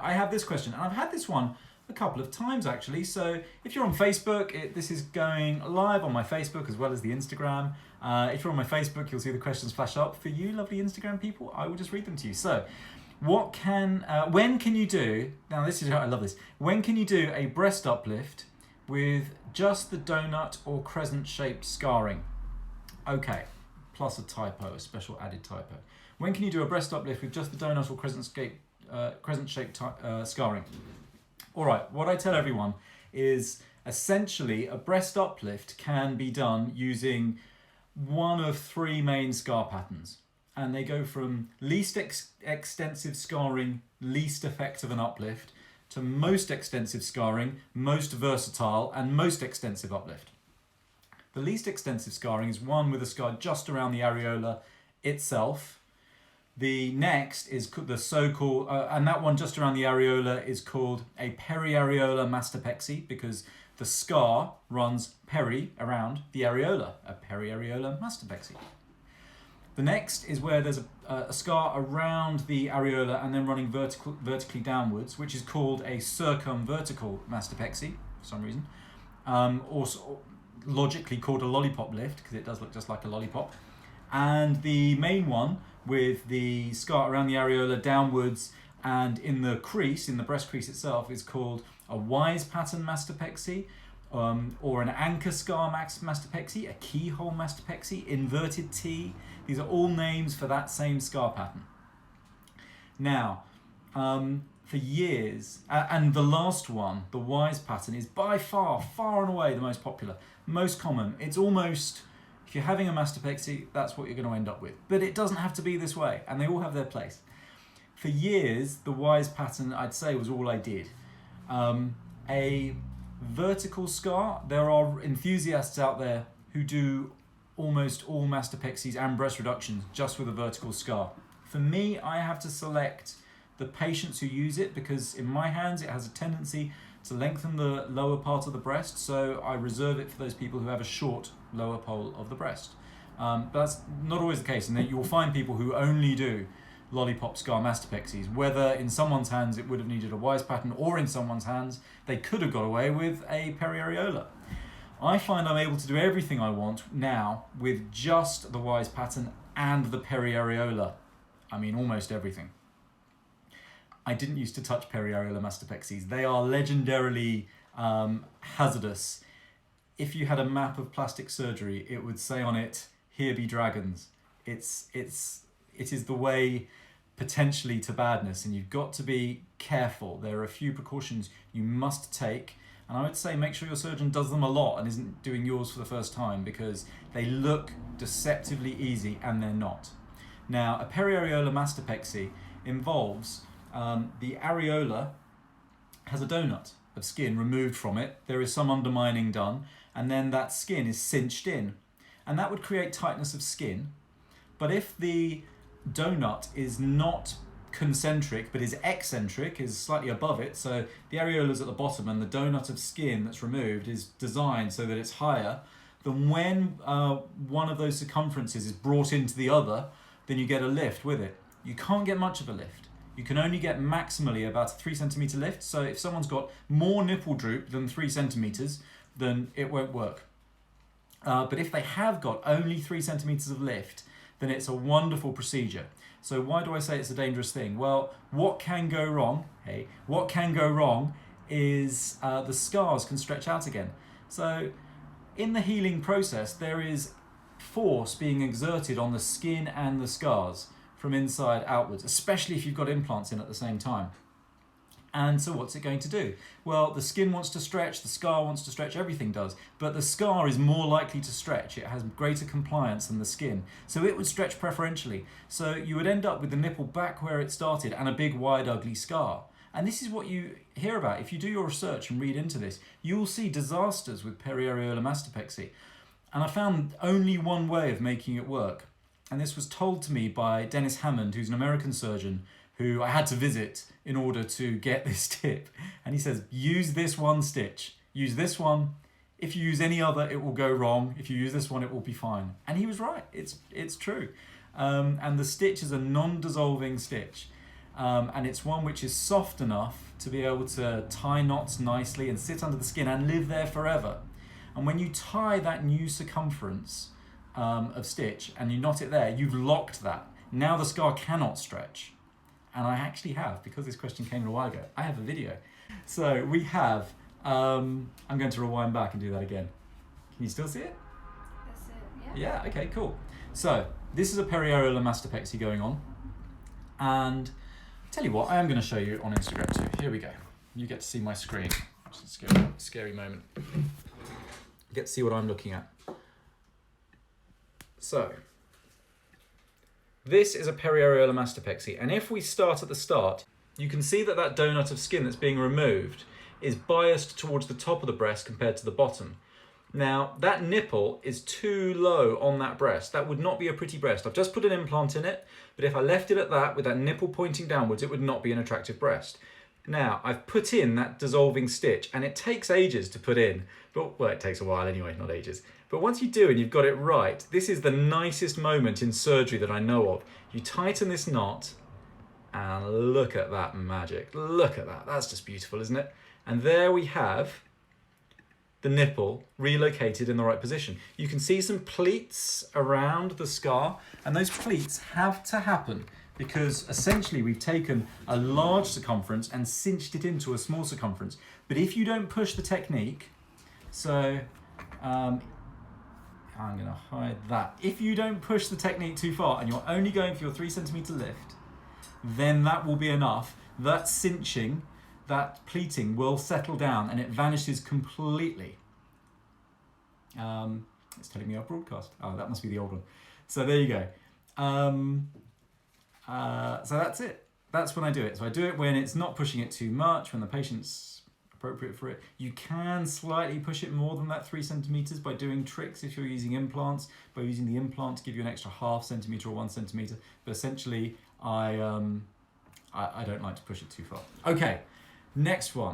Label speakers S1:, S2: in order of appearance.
S1: I have this question, and I've had this one a couple of times actually. So if you're on Facebook, this is going live on my Facebook as well as the Instagram. If you're on my Facebook, you'll see the questions flash up. For you lovely Instagram people, I will just read them to you. So when can you do, now this is, I love this, when can you do a breast uplift with just the donut or crescent shaped scarring? Okay, plus a typo, a special added typo. When can you do a breast uplift with just the donut or crescent shaped scarring? All right, what I tell everyone is essentially a breast uplift can be done using one of three main scar patterns. And they go from least extensive scarring, least effective an uplift, to most extensive scarring, most versatile, and most extensive uplift. The least extensive scarring is one with a scar just around the areola itself. The next is the so-called, and that one just around the areola is called a periareolar mastopexy because the scar runs around the areola, a periareolar mastopexy. The next is where there's a scar around the areola and then running vertically downwards, which is called a circumvertical mastopexy for some reason, also logically called a lollipop lift because it does look just like a lollipop. And the main one with the scar around the areola downwards and in the crease, in the breast crease itself, is called a wise pattern mastopexy, or an anchor scar mastopexy, a keyhole mastopexy, inverted T. These are all names for that same scar pattern. Now, for years, and the last one, the wise pattern, is by far and away the most popular, most common. It's almost, if you're having a mastopexy, that's what you're going to end up with. But it doesn't have to be this way, and they all have their place. For years, the wise pattern, I'd say, was all I did. A vertical scar, there are enthusiasts out there who do almost all mastopexies and breast reductions just with a vertical scar. For me, I have to select the patients who use it because in my hands it has a tendency to lengthen the lower part of the breast, so I reserve it for those people who have a short lower pole of the breast. But that's not always the case, and then you'll find people who only do lollipop scar mastopexies, whether in someone's hands it would have needed a wise pattern or in someone's hands they could have got away with a periareolar. I find I'm able to do everything I want now with just the wise pattern and the periareolar. I mean, almost everything. I didn't used to touch periareolar mastopexies. They are legendarily hazardous. If you had a map of plastic surgery, it would say on it, "Here be dragons." It is the way potentially to badness, and you've got to be careful. There are a few precautions you must take, and I would say make sure your surgeon does them a lot and isn't doing yours for the first time because they look deceptively easy and they're not. Now, a periareolar mastopexy involves the areola has a donut of skin removed from it. There is some undermining done, and then that skin is cinched in, and that would create tightness of skin. But if the donut is not concentric but is eccentric, is slightly above it, so the areola is at the bottom and the donut of skin that's removed is designed so that it's higher, then when one of those circumferences is brought into the other, then you get a lift with it. You can't get much of a lift. You can only get maximally about a 3 centimeter lift, so if someone's got more nipple droop than 3 centimeters, then it won't work. But if they have got only 3 centimeters of lift, then it's a wonderful procedure. So why do I say it's a dangerous thing? Well, what can go wrong? What can go wrong is the scars can stretch out again. So in the healing process, there is force being exerted on the skin and the scars from inside outwards, especially if you've got implants in at the same time. And so what's it going to do? Well, the skin wants to stretch, the scar wants to stretch, everything does. But the scar is more likely to stretch. It has greater compliance than the skin. So it would stretch preferentially. So you would end up with the nipple back where it started and a big, wide, ugly scar. And this is what you hear about. If you do your research and read into this, you will see disasters with periareolar mastopexy. And I found only one way of making it work. And this was told to me by Dennis Hammond, who's an American surgeon, who I had to visit in order to get this tip. And he says, use this one stitch, use this one. If you use any other, it will go wrong. If you use this one, it will be fine. And he was right, it's true. And the stitch is a non-dissolving stitch. and it's one which is soft enough to be able to tie knots nicely and sit under the skin and live there forever. And when you tie that new circumference of stitch and you knot it there, you've locked that. Now the scar cannot stretch. And I actually have, because this question came in a while ago, I have a video. So we have, I'm going to rewind back and do that again. Can you still see it?
S2: That's it, yeah.
S1: Yeah, okay, cool. So this is a periareolar mastopexy going on. And tell you what, I am going to show you on Instagram too. Here we go. You get to see my screen. It's a scary moment. You get to see what I'm looking at. So, this is a periareolar mastopexy, and if we start at the start, you can see that that donut of skin that's being removed is biased towards the top of the breast compared to the bottom. Now, that nipple is too low on that breast. That would not be a pretty breast. I've just put an implant in it, but if I left it at that with that nipple pointing downwards, it would not be an attractive breast. Now, I've put in that dissolving stitch, and it takes ages to put in, but, well, it takes a while anyway, not ages. But once you do and you've got it right, this is the nicest moment in surgery that I know of. You tighten this knot, and look at that magic. Look at that. That's just beautiful, isn't it? And there we have the nipple relocated in the right position. You can see some pleats around the scar, and those pleats have to happen because essentially we've taken a large circumference and cinched it into a small circumference. But if you don't push the technique, so I'm going to hide that. If you don't push the technique too far and you're only going for your 3 centimeter lift, then that will be enough. That cinching, that pleating will settle down and it vanishes completely. It's telling me our broadcast. Oh, that must be the old one. So there you go. So that's it. That's when I do it. So I do it when it's not pushing it too much, when the patient's appropriate for it. You can slightly push it more than that 3 centimeters by doing tricks if you're using implants, by using the implant to give you an extra 0.5 centimeter or 1 centimeter. But essentially, I don't like to push it too far. Okay, next one.